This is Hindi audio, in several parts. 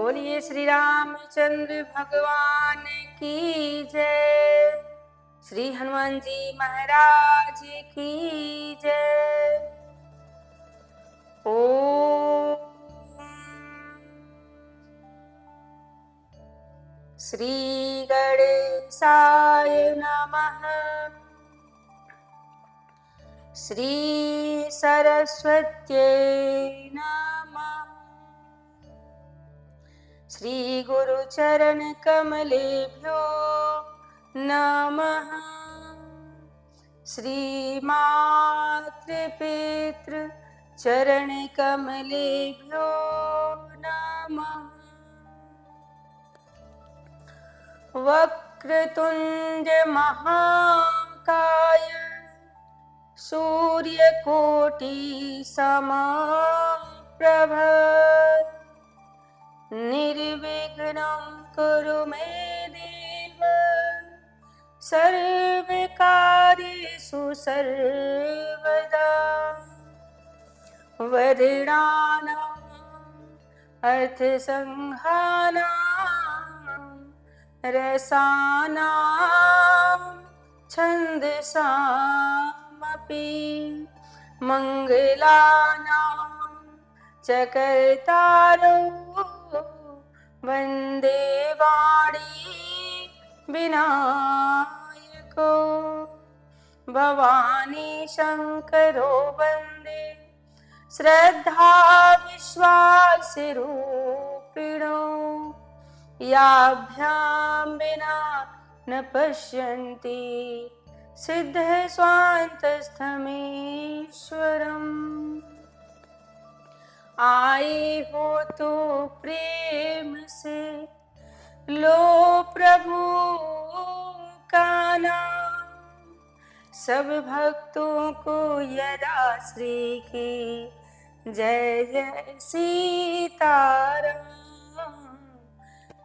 बोलिए श्री रामचंद्र भगवान की जय। श्री हनुमान जी महाराज की जय। ओम श्री गणेशाय नमः। श्री सरस्वत्यै नमः। श्री गुरुचरण कमलेभ्यो नमः। श्री मातृपितृ चरण कमलेभ्यो नमः। वक्रतुंड महाकाय सूर्यकोटि समप्रभ निर्विघ्नं कुरु मे देव सर्वकार्येषु सर्वदा। वर्णानाम् अर्थसंहानां रसानां छन्दसामपि मंगलानां च कर्तारो वन्दे वाणी विनायको। भवानी शंकरो वन्दे श्रद्धा विश्वास रूपिणो। याभ्यां विना न पश्यन्ति सिद्धः स्वान्तस्थमीश्वरम्। आए हो तो प्रेम से लो प्रभु का नाम। सब भक्तों को यदा श्री की जय जय सीताराम।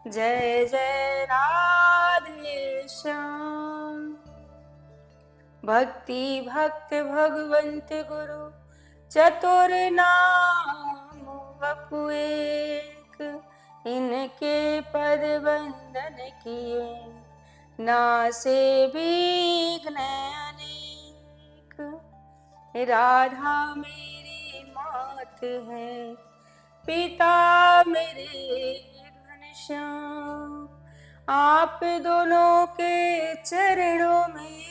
जय जय राधे श्याम। भक्ति भक्त भगवंत गुरु चतुर नाम बपु एक। इनके पद वंदन किए नासे विघ्न अनेक। राधा मेरी मात है पिता मेरे घनश्याम। आप दोनों के चरणों में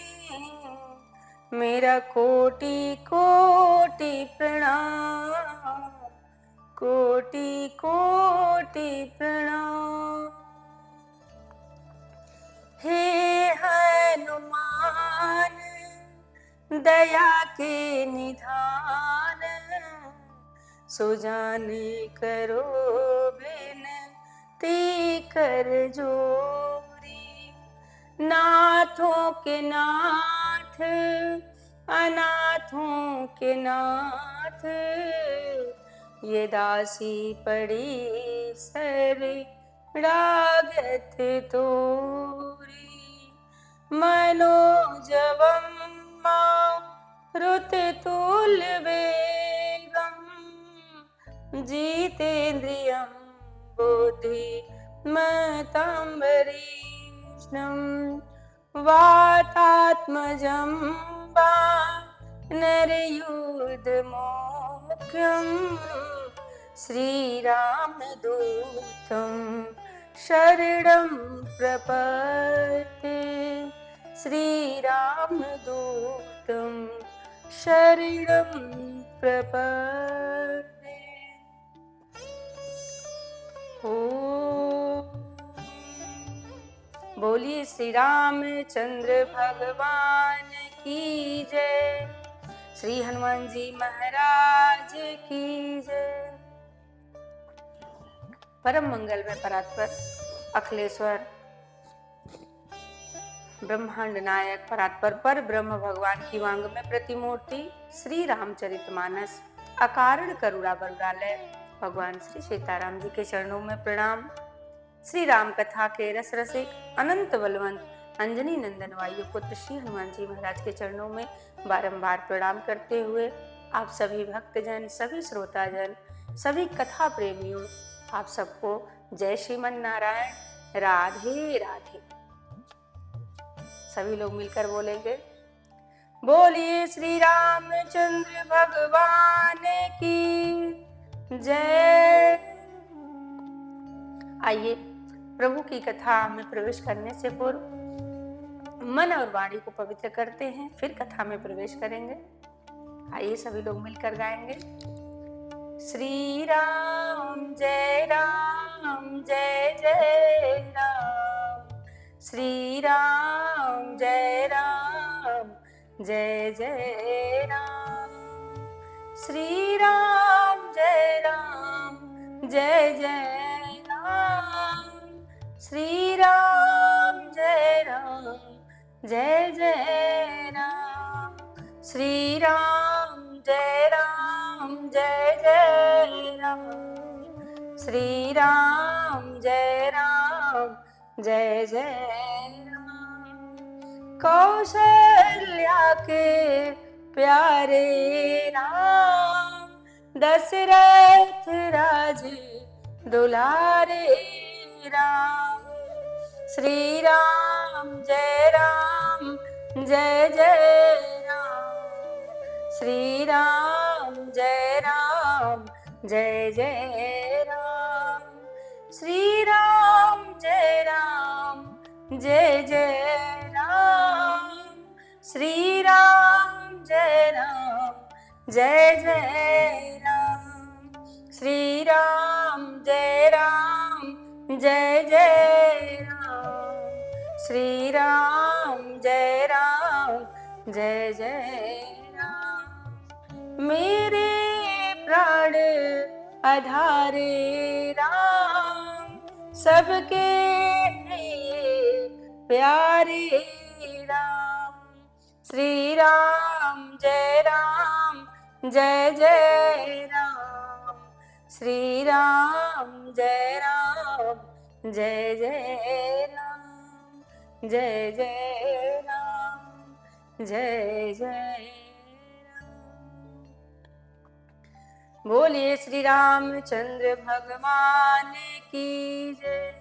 मेरा कोटि कोटि प्रणाम। कोटि कोटि प्रणाम। हे हनुमान दया के निधान सुजाने करो बिनती कर जोरी। नाथों के नाथ अनाथों के नाथ ये दासी पड़ी शरणागत तोरी। मनोजवम मारुततुल्यवेगं जितेन्द्रियं बुद्धिमतां वरिष्ठं। वातात्मजं वानरयूथमुख्यं श्रीरामदूतं शरणं प्रपद्ये। श्रीरामदूतं शरणं प्रपद्ये। ओम बोलिए श्री रामचंद्र भगवान की जय। श्री हनुमान जी महाराज की जय। परम मंगल में परात्पर अखिलेश्वर ब्रह्मांड नायक परात्पर पर ब्रह्म भगवान की वांग में प्रतिमूर्ति श्री रामचरितमानस अकारण करुणा बरुड़ालय भगवान श्री सीताराम जी के चरणों में प्रणाम। श्री राम कथा के रस रसिक अनंत बलवंत अंजनी नंदन वायु पुत्र श्री हनुमान जी महाराज के चरणों में बारंबार प्रणाम करते हुए आप सभी भक्तजन, सभी श्रोताजन, सभी कथा प्रेमियों, आप सबको जय श्रीमन नारायण। राधे राधे। सभी लोग मिलकर बोलेंगे, बोलिए श्री रामचंद्र भगवान की जय। आइए प्रभु की कथा में प्रवेश करने से पूर्व मन और वाणी को पवित्र करते हैं, फिर कथा में प्रवेश करेंगे। आइए सभी लोग मिलकर गाएंगे। श्री राम जय जय राम, श्री राम जय जय राम, श्री राम जय जय राम, श्री राम जय जय राम, श्री राम जय जय राम, श्री राम जय जय राम। कौशल्या के प्यारे राम, दशरथ राज दुलारे राम, श्री राम जय जय राम, श्री राम जय जय राम, श्री राम जय जय राम, श्री राम जय जय राम, श्री राम जय जय राम, श्री राम जय जय राम। मेरे प्राण आधारे राम, सबके लिए प्यारे राम, श्री राम जय जय राम, श्री राम जय जय राम, जय जय राम, जय जय राम। बोलिए श्री रामचंद्र भगवान की जय,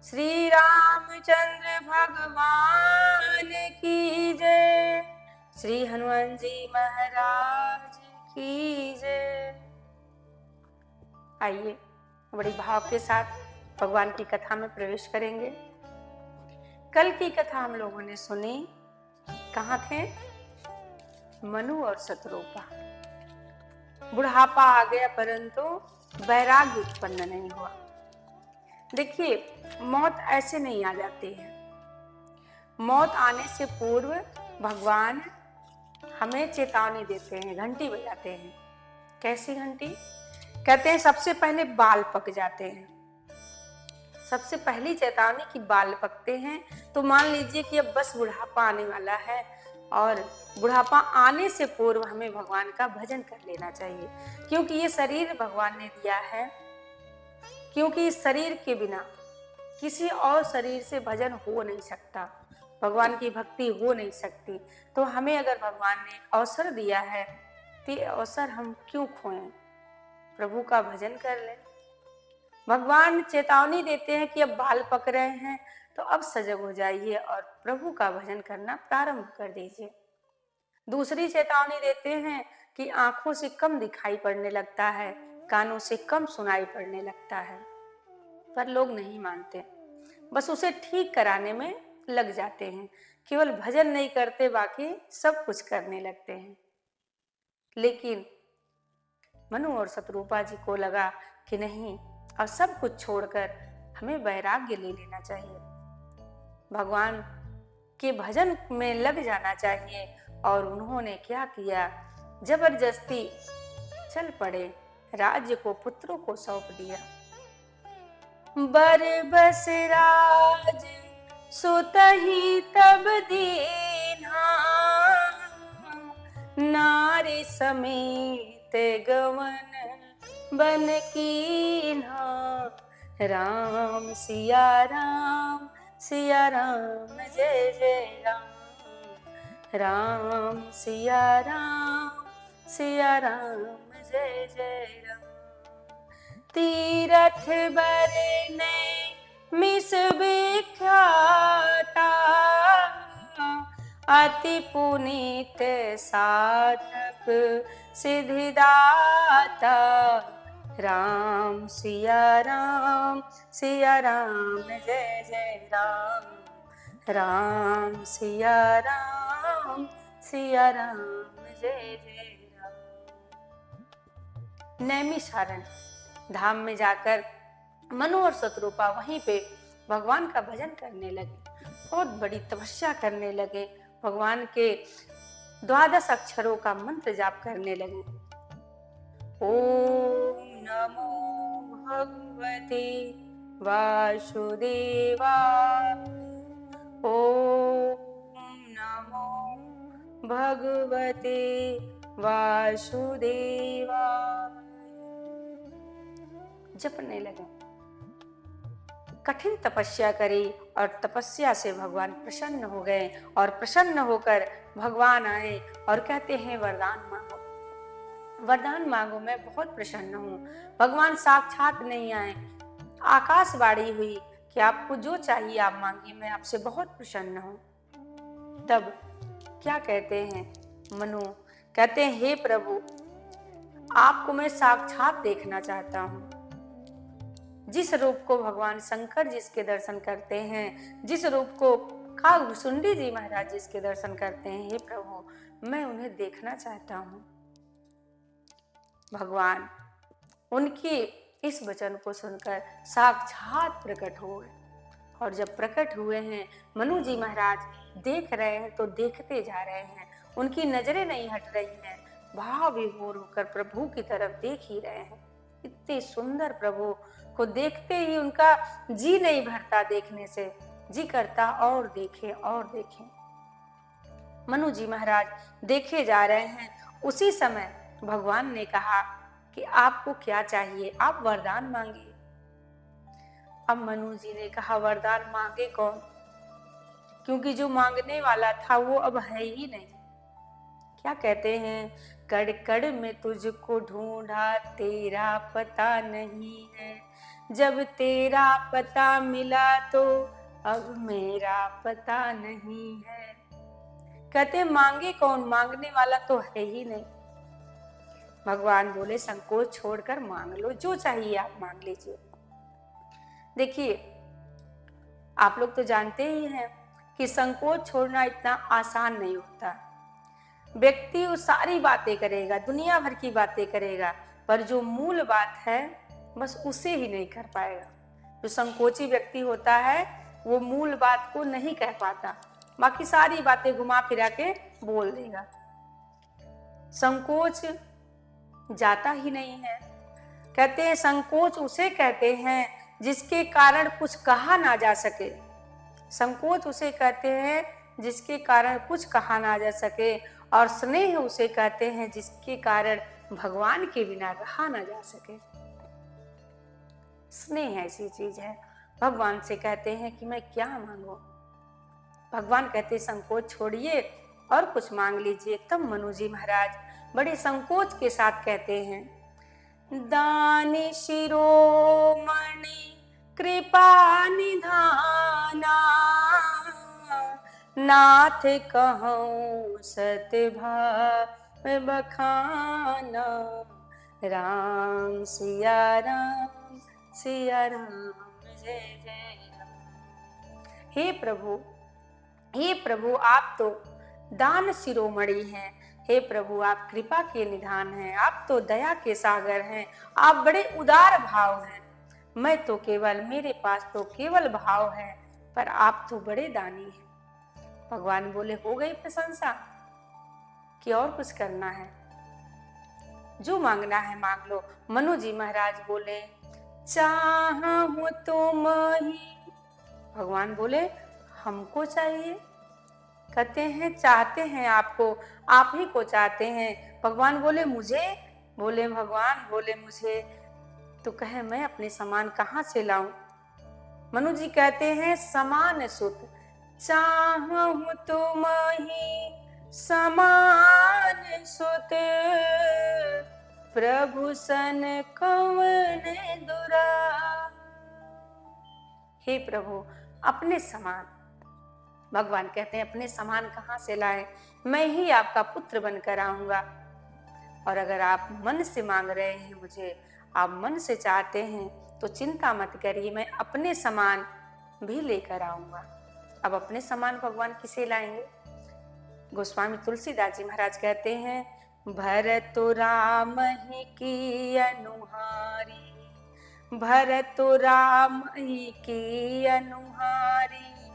श्री रामचंद्र भगवान की जय, श्री हनुमान जी महाराज की जय। आइए बड़ी भाव के साथ भगवान की कथा में प्रवेश करेंगे। कल की कथा हम लोगों ने सुनी, कहाँ थे? मनु और शतरूपा। बुढ़ापा आ गया परंतु वैराग्य उत्पन्न नहीं हुआ। देखिए, मौत ऐसे नहीं आ जाती है। मौत आने से पूर्व भगवान हमें चेतावनी देते हैं, घंटी बजाते हैं। कैसी घंटी? कहते हैं सबसे पहले बाल पक जाते हैं। सबसे पहली चेतावनी कि बाल पकते हैं, तो मान लीजिए कि अब बस बुढ़ापा आने वाला है और बुढ़ापा आने से पूर्व हमें भगवान का भजन कर लेना चाहिए, क्योंकि ये शरीर भगवान ने दिया है, क्योंकि इस शरीर के बिना किसी और शरीर से भजन हो नहीं सकता, भगवान की भक्ति हो नहीं सकती। तो हमें अगर भगवान ने अवसर दिया है तो ये अवसर हम क्यों खोएं? प्रभु का भजन कर लें। भगवान चेतावनी देते हैं कि अब बाल पक रहे हैं, तो अब सजग हो जाइए और प्रभु का भजन करना प्रारंभ कर दीजिए। दूसरी चेतावनी देते हैं कि आंखों से कम दिखाई पड़ने लगता है, कानों से कम सुनाई पड़ने लगता है, पर लोग नहीं मानते, बस उसे ठीक कराने में लग जाते हैं। केवल भजन नहीं करते, बाकी सब कुछ करने लगते हैं। लेकिन मनु और शतरूपा जी को लगा कि नहीं, अब सब कुछ छोड़कर हमें वैराग्य ले लेना चाहिए, भगवान के भजन में लग जाना चाहिए। और उन्होंने क्या किया? जबरदस्ती चल पड़े, राज्य को पुत्रों को सौंप दिया। बरबस राज सुतहि तब दीन्हा, नारी समेत गवन बन कीन्हा। राम सिया राम जय जय राम, राम सिया राम जय जय राम, तीरथ बरने मिस विख्याता, अति पुनीत साधक सिद्धिदाता। राम सिया राम जय जय राम, राम सिया राम जय जय राम। नैमिषारण्य धाम में जाकर मनु और शत्रुपा वहीं पे भगवान का भजन करने लगे, बहुत बड़ी तपस्या करने लगे, भगवान के 12 अक्षरों का मंत्र जाप करने लगे। ओम नमो भगवते वासुदेवाय, ओम नमो भगवते वासुदेवाय जपने लगे। कठिन तपस्या करी और तपस्या से भगवान प्रसन्न हो गए और प्रसन्न होकर भगवान आए और कहते हैं वरदान मांगो, वरदान मांगो, मैं बहुत प्रसन्न हूँ। भगवान साक्षात नहीं आए, आकाशवाणी हुई कि आपको जो चाहिए आप मांगिए, मैं आपसे बहुत प्रसन्न हूँ। तब क्या कहते हैं मनु, कहते हैं हे प्रभु, आपको मैं साक्षात देखना चाहता हूँ। जिस रूप को भगवान शंकर जिसके दर्शन करते हैं, जिस रूप को कागभूषुंडी जी महाराज जिसके दर्शन करते हैं, हे प्रभु मैं उन्हें देखना चाहता हूँ। भगवान उनके इस वचन को सुनकर साक्षात प्रकट हुए और जब प्रकट हुए हैं मनु जी महाराज देख रहे हैं तो देखते जा रहे हैं, उनकी नजरें नहीं हट रही हैं, भाव विभोर होकर प्रभु की तरफ देख ही रहे हैं। इतने सुंदर प्रभु को देखते ही उनका जी नहीं भरता, देखने से जी करता और देखे और देखे। मनु जी महाराज देखे जा रहे हैं। उसी समय भगवान ने कहा कि आपको क्या चाहिए, आप वरदान मांगिए। अब मनु जी ने कहा वरदान मांगे कौन, क्योंकि जो मांगने वाला था वो अब है ही नहीं। क्या कहते हैं, कड़ कड़ में तुझको ढूंढा तेरा पता नहीं है, जब तेरा पता मिला तो अब मेरा पता नहीं है। कहते मांगे कौन, मांगने वाला तो है ही नहीं। भगवान बोले संकोच छोड़कर मांग लो, जो चाहिए आप मांग लीजिए। देखिए आप लोग तो जानते ही हैं कि संकोच छोड़ना इतना आसान नहीं होता। व्यक्ति वो सारी बातें करेगा, दुनिया भर की बातें करेगा, पर जो मूल बात है बस उसे ही नहीं कर पाएगा। जो संकोची व्यक्ति होता है वो मूल बात को नहीं कह पाता, बाकी सारी बातें घुमा फिरा के बोल देगा। संकोच जाता ही नहीं है। कहते हैं संकोच उसे कहते हैं जिसके कारण कुछ कहा ना जा सके। संकोच उसे कहते हैं जिसके कारण कुछ कहा ना जा सके, और स्नेह उसे कहते हैं जिसके कारण भगवान के बिना रहा ना जा सके। स्नेह ऐसी चीज है। भगवान से कहते हैं कि मैं क्या मांगू, भगवान कहते संकोच छोड़िए और कुछ मांग लीजिए। तब मनु जी महाराज बड़े संकोच के साथ कहते हैं, दानी शिरोमणि कृपा निधाना, नाथ कहूँ सतभाव बखाना, राम सिया राम जय जय राम। हे प्रभु आप तो दान शिरोमणि हैं, हे प्रभु आप कृपा के निधान हैं, आप तो दया के सागर हैं, आप बड़े उदार भाव हैं। मैं तो केवल, मेरे पास तो केवल भाव है, पर आप तो बड़े दानी हैं। भगवान बोले हो गई प्रशंसा कि और कुछ करना है, जो मांगना है मांग लो। मनु जी महाराज बोले चाहूं तुम ही। भगवान बोले हमको चाहिए। कहते हैं चाहते हैं आपको, आप ही को चाहते हैं। भगवान बोले मुझे, बोले भगवान बोले मुझे, तो कहे मैं अपने समान कहाँ से लाऊं। मनु जी कहते हैं समान सुत चाहूं तुम ही, समान सुत प्रभु सन कवन दुरा। हे प्रभु अपने समान, भगवान कहते हैं अपने समान कहाँ से लाए, मैं ही आपका पुत्र बनकर आऊंगा। और अगर आप मन से मांग रहे हैं मुझे, आप मन से चाहते हैं, तो चिंता मत करिए, मैं अपने समान भी लेकर आऊंगा। अब अपने समान भगवान किसे लाएंगे? गोस्वामी तुलसीदास जी महाराज कहते हैं, भरत राम ही की अनुहारी, भरत राम ही की अनुहारी,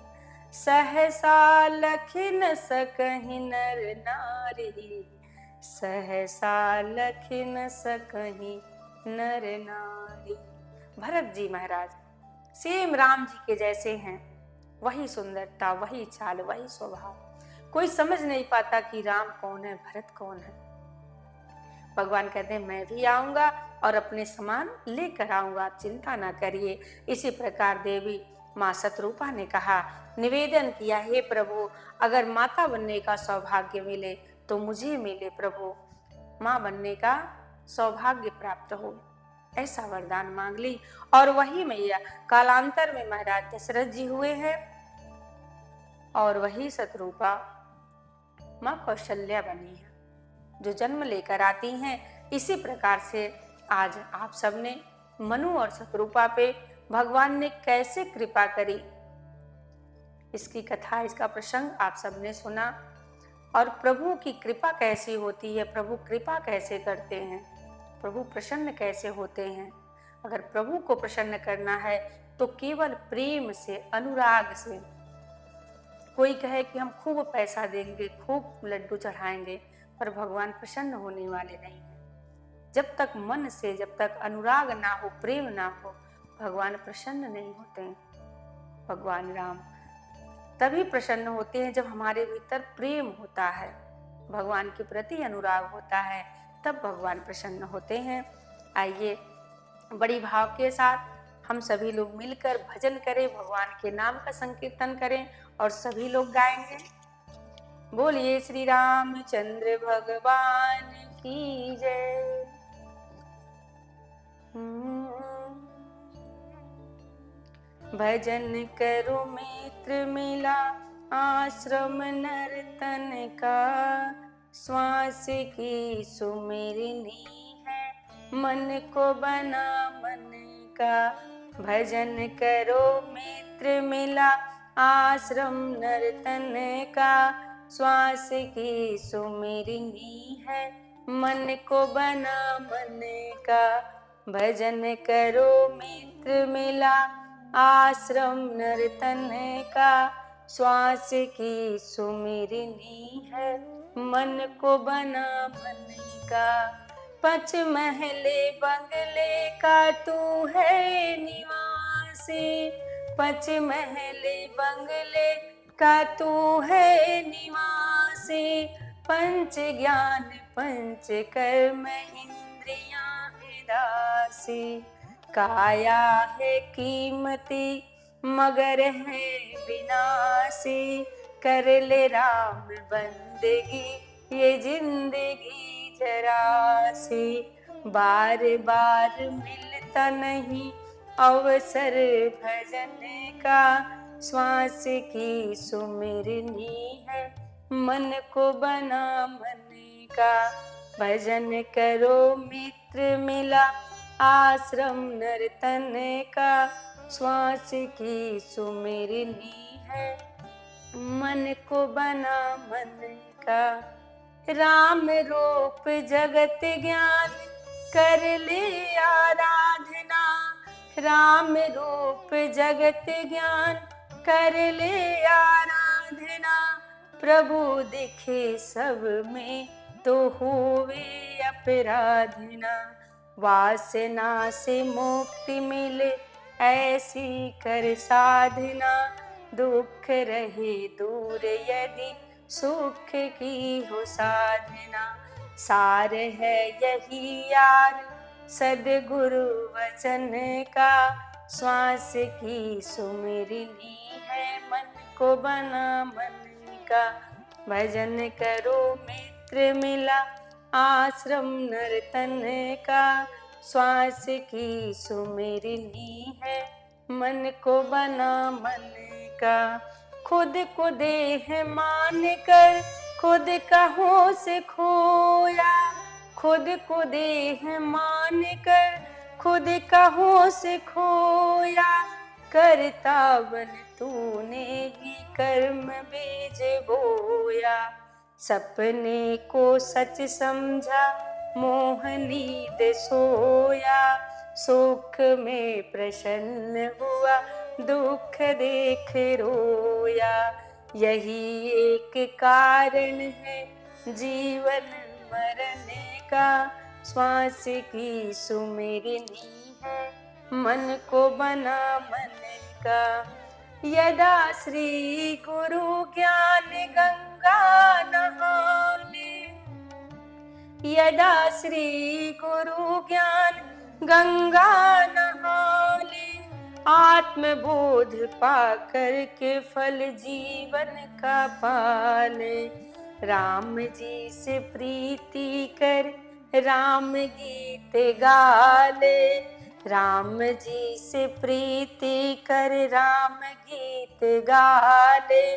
सहसा लखि न सकहि नर नारी, सहसा लखि न सकहि नर नारी। भरत जी महाराज सेम राम जी के जैसे हैं, वही सुंदरता, वही चाल, वही स्वभाव। कोई समझ नहीं पाता कि राम कौन है, भरत कौन है। भगवान कहते हैं मैं भी आऊंगा और अपने समान लेकर आऊंगा, आप चिंता ना करिए। इसी प्रकार देवी माँ शतरूपा ने कहा, निवेदन किया, हे प्रभु अगर माता बनने का सौभाग्य मिले तो मुझे मिले प्रभु, माँ बनने का सौभाग्य प्राप्त हो, ऐसा वरदान मांग ली। और वही मैया कालांतर में महाराज दशरथ जी हुए हैं और वही शतरूपा माँ कौशल्या बनी है, जो जन्म लेकर आती हैं। इसी प्रकार से आज आप सबने मनु और शतरूपा पे भगवान ने कैसे कृपा करी, इसकी कथा, इसका प्रसंग आप सबने सुना। और प्रभु की कृपा कैसी होती है, प्रभु कृपा कैसे करते हैं, प्रभु प्रसन्न कैसे होते हैं। अगर प्रभु को प्रसन्न करना है तो केवल प्रेम से, अनुराग से। कोई कहे कि हम खूब पैसा देंगे, खूब लड्डू चढ़ाएंगे, पर भगवान प्रसन्न होने वाले नहीं है। जब तक मन से, जब तक अनुराग ना हो, प्रेम ना हो, भगवान प्रसन्न नहीं होते हैं। भगवान राम तभी प्रसन्न होते हैं जब हमारे भीतर प्रेम होता है, भगवान के प्रति अनुराग होता है, तब भगवान प्रसन्न होते हैं। आइए बड़ी भाव के साथ हम सभी लोग मिलकर भजन करें, भगवान के नाम का संकीर्तन करें और सभी लोग गाएंगे। बोलिए श्री रामचंद्र भगवान की जय। भजन करो मित्र मिला, आश्रम नर्तन का, श्वास की सुमिरनी है, मन को बना मन का। भजन करो मित्र मिला, आश्रम नर्तन का, श्वास की सुमिरनी है, मन को बना मन का। भजन करो मित्र मिला, आश्रम नर्तन का, श्वास की सुमिरनी है, मन को बना मन का। पच महले बंगले का तू है निवासी, पच महले बंगले का तू है निवासी। पंच ज्ञान पंच कर्म इंद्रियां है दासी, काया है कीमती मगर है विनाशी। कर ले राम बंदगी ये जिंदगी जरासी, बार बार मिलता नहीं अवसर भजन का, श्वास की सुमिरनी है, मन को बना मन का। भजन करो मित्र मिला, आश्रम नर्तन का, श्वास की सुमिरनी है, मन को बना मन का। राम रूप जगत ज्ञान कर ले आराधना, राम रूप जगत ज्ञान कर ले आराधना। प्रभु दिखे सब में तो हुए अपराधना, वासना से मुक्ति मिले ऐसी कर साधना। दुख रहे दूर यदि सुख की हो साधना, सार है यही यार सद्गुरु वचन का, श्वास की सुमिरनी है, मन को बना मन का। भजन करो मित्र मिला, आश्रम नर्तन का, श्वास की सुमेरनी है, मन को बना मन का। खुद को देह मान कर खुद का होश खोया, खुद को देह मान कर खुद का होश खोया। करता बन तूने ही कर्म बीज बोया, सपने को सच समझा मोह नींद सोया। सुख में प्रसन्न हुआ दुख देख रोया, यही एक कारण है जीवन मरने का। श्वास की सुमेरनी है, मन को बना मन का। यदा श्री गुरु ज्ञान गंगा नहाने, यदा श्री गुरु ज्ञान गंगा नहाने। आत्मबोध पाकर के फल जीवन का पाले, राम जी से प्रीति कर राम गीत गाले। राम जी से प्रीति कर राम गीत गाले,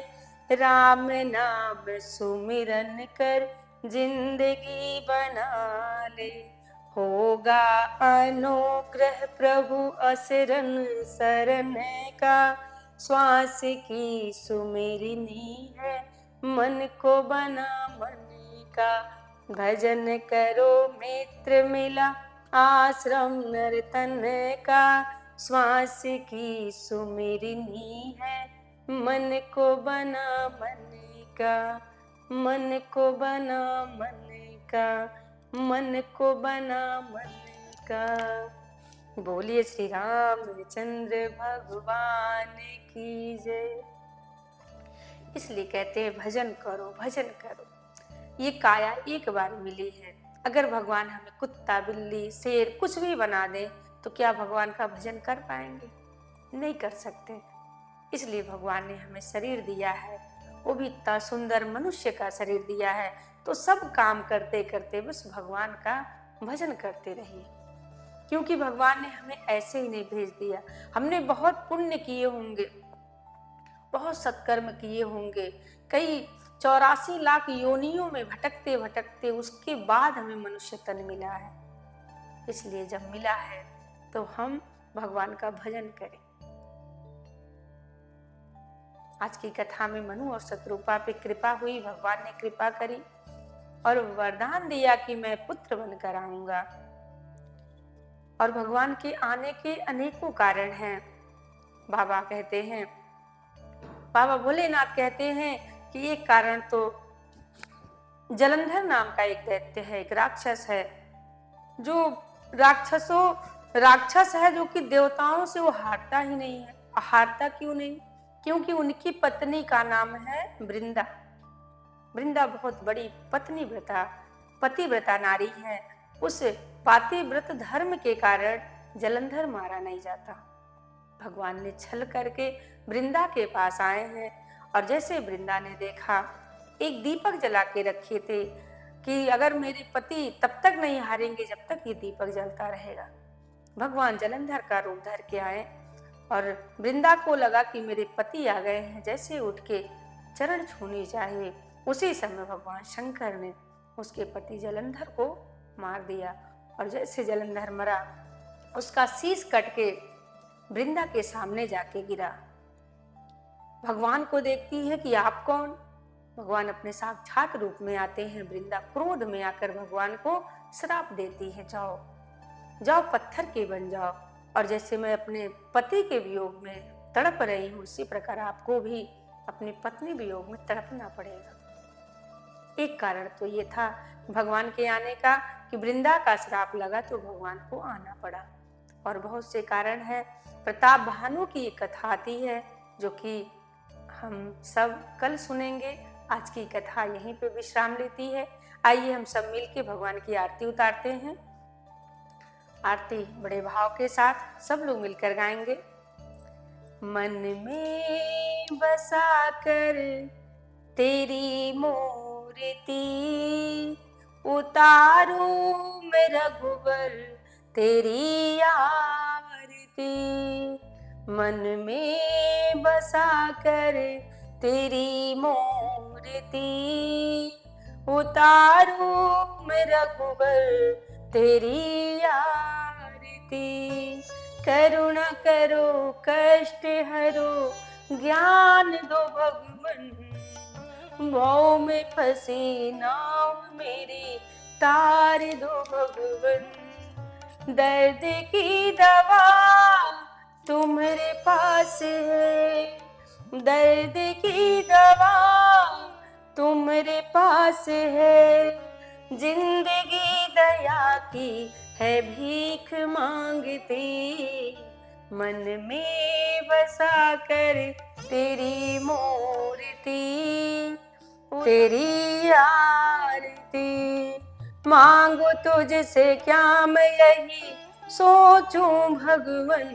राम नाम सुमिरन कर जिंदगी बना ले। होगा अनुग्रह प्रभु असरन शरण का, श्वास की सुमेरनी है, मन को बना मन का। भजन करो मित्र मिला आश्रम नर्तन का, श्वास की सुमेरनी है, मन को बना मन का। मन को बना मन का, मन को बना मन का। बोलिए श्री रामचंद्र भगवान की जय। इसलिए कहते हैं भजन करो भजन करो। ये काया एक बार मिली है, अगर भगवान हमें कुत्ता बिल्ली शेर कुछ भी बना दे तो क्या भगवान का भजन कर पाएंगे? नहीं कर सकते। इसलिए भगवान ने हमें शरीर दिया है, वो भी इतना सुंदर मनुष्य का शरीर दिया है, तो सब काम करते करते बस भगवान का भजन करते रहिए। क्योंकि भगवान ने हमें ऐसे ही नहीं भेज दिया। हमने बहुत पुण्य किए होंगे, बहुत सत्कर्म किए होंगे, कई 84 लाख योनियों में भटकते भटकते उसके बाद हमें मनुष्य तन मिला है। इसलिए जब मिला है तो हम भगवान का भजन करें। आज की कथा में मनु और शतरूपा पे कृपा हुई, भगवान ने कृपा करी और वरदान दिया कि मैं पुत्र बनकर आऊंगा। और भगवान के आने के अनेकों कारण हैं। बाबा कहते हैं, बाबा भोलेनाथ कहते हैं कि एक कारण तो जलंधर नाम का एक दैत्य है, एक राक्षस है, जो राक्षस है, जो कि देवताओं से वो हारता ही नहीं है। हारता क्यों नहीं? क्योंकि उनकी पत्नी का नाम है वृंदा। वृंदा बहुत बड़ी पतिव्रता नारी है। उस पातिव्रत धर्म के कारण जलंधर मारा नहीं जाता। भगवान ने छल करके वृंदा के पास आए हैं और जैसे वृंदा ने देखा, एक दीपक जला के रखे थे कि अगर मेरे पति तब तक नहीं हारेंगे जब तक ये दीपक जलता रहेगा। भगवान जलंधर का रूप धर के आए और वृंदा को लगा कि मेरे पति आ गए हैं, जैसे उठ के चरण छूनी चाहिए, उसी समय भगवान शंकर ने उसके पति जलंधर को मार दिया। और जैसे जलंधर मरा, उसका शीश कट के वृंदा के सामने जाके गिरा। भगवान को देखती है कि आप कौन? भगवान अपने साक्षात रूप में आते हैं। वृंदा क्रोध में आकर भगवान को श्राप देती है, जाओ जाओ पत्थर के बन जाओ। और जैसे मैं अपने पति के वियोग में तड़प रही हूँ, उसी प्रकार आपको भी अपनी पत्नी वियोग में तड़पना पड़ेगा। एक कारण तो ये था भगवान के आने का कि वृंदा का श्राप लगा तो भगवान को आना पड़ा। और बहुत से कारण है। प्रताप भानु की एक कथा आती है जो कि हम सब कल सुनेंगे। आज की कथा यहीं पे विश्राम लेती है। आइए हम सब मिलके भगवान की आरती उतारते हैं। आरती बड़े भाव के साथ सब लोग मिलकर गाएंगे। मन में बसा कर तेरी मूर्ति उतारो मैं रघुबर तेरी आरती, मन में बसा कर तेरी मूर्ति। उतारो मैं रघुबर तेरी आरती, करुणा करो कष्ट हरो ज्ञान दो भगवन, भाव में फंसी नाव मेरी तार दो भगवन। दर्द की दवा तुम्हारे पास है, दर्द की दवा तुम्हारे पास है, जिंदगी दया की है भीख मांगती, मन में बसा कर तेरी मूर्ति, तेरी आरती। मांगो तुझसे क्या मैं यही सोचूं भगवन,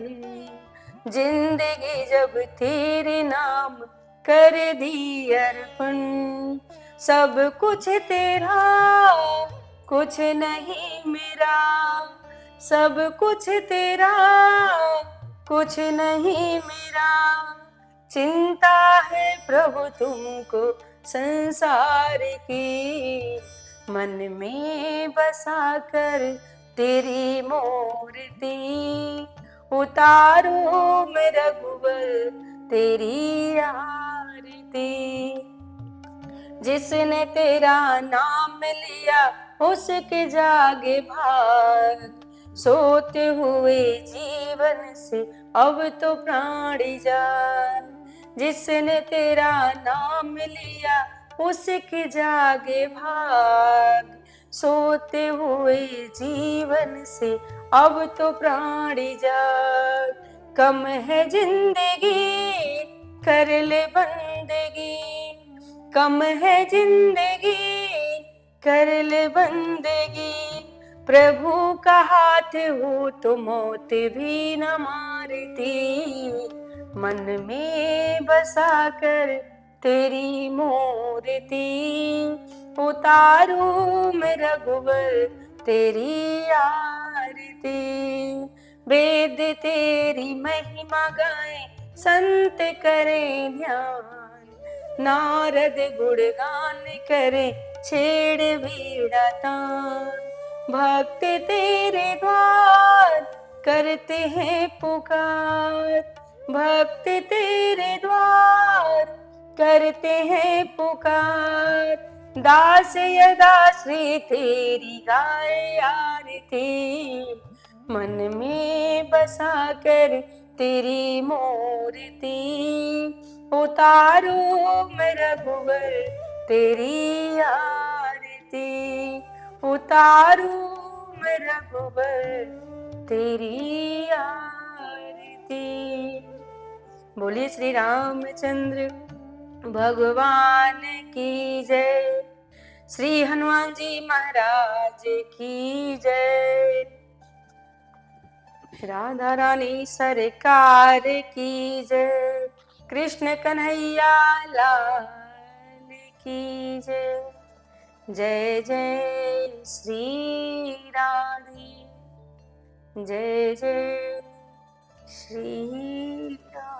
जिंदगी जब तेरे नाम कर दी अर्पण। सब कुछ तेरा कुछ नहीं मेरा, सब कुछ तेरा कुछ नहीं मेरा, चिंता है प्रभु तुमको संसार की, मन में बसा कर तेरी मूर्ति। उतारो मैं रघुबर तेरी आरती, जिसने तेरा नाम लिया उसके जागे भाग, सोते हुए जीवन से अब तो प्राणी जान। जिसने तेरा नाम लिया उसके जागे भाग, सोते हुए जीवन से अब तो प्राणी जाग। कम है जिंदगी कर ले बंदगी, कम है जिंदगी कर ले बंदगी, प्रभु का हाथ हो तो मौत भी न मारती, मन में बसा कर तेरी मूर्ति। उतारू मैं रघुबर तेरी आरती, वेद तेरी महिमा गाए संत करें ध्यान, नारद गुणगान करे छेड़ बीड़ा तान। भक्त तेरे द्वार करते हैं पुकार, भक्त तेरे द्वार करते हैं पुकार, दास यदा श्री तेरी गाए आरती, मन में बसा कर तेरी मूर्ति। उतारो मैं रघुबर तेरी आरती, उतारो मैं रघुबर तेरी आरती। बोलिए श्री रामचंद्र भगवान की जय, श्री हनुमान जी महाराज की जय, राधा रानी सरकार की जय, कृष्ण कन्हैया लाल की जय। जय जय श्री राधे, जय जय श्री राधे।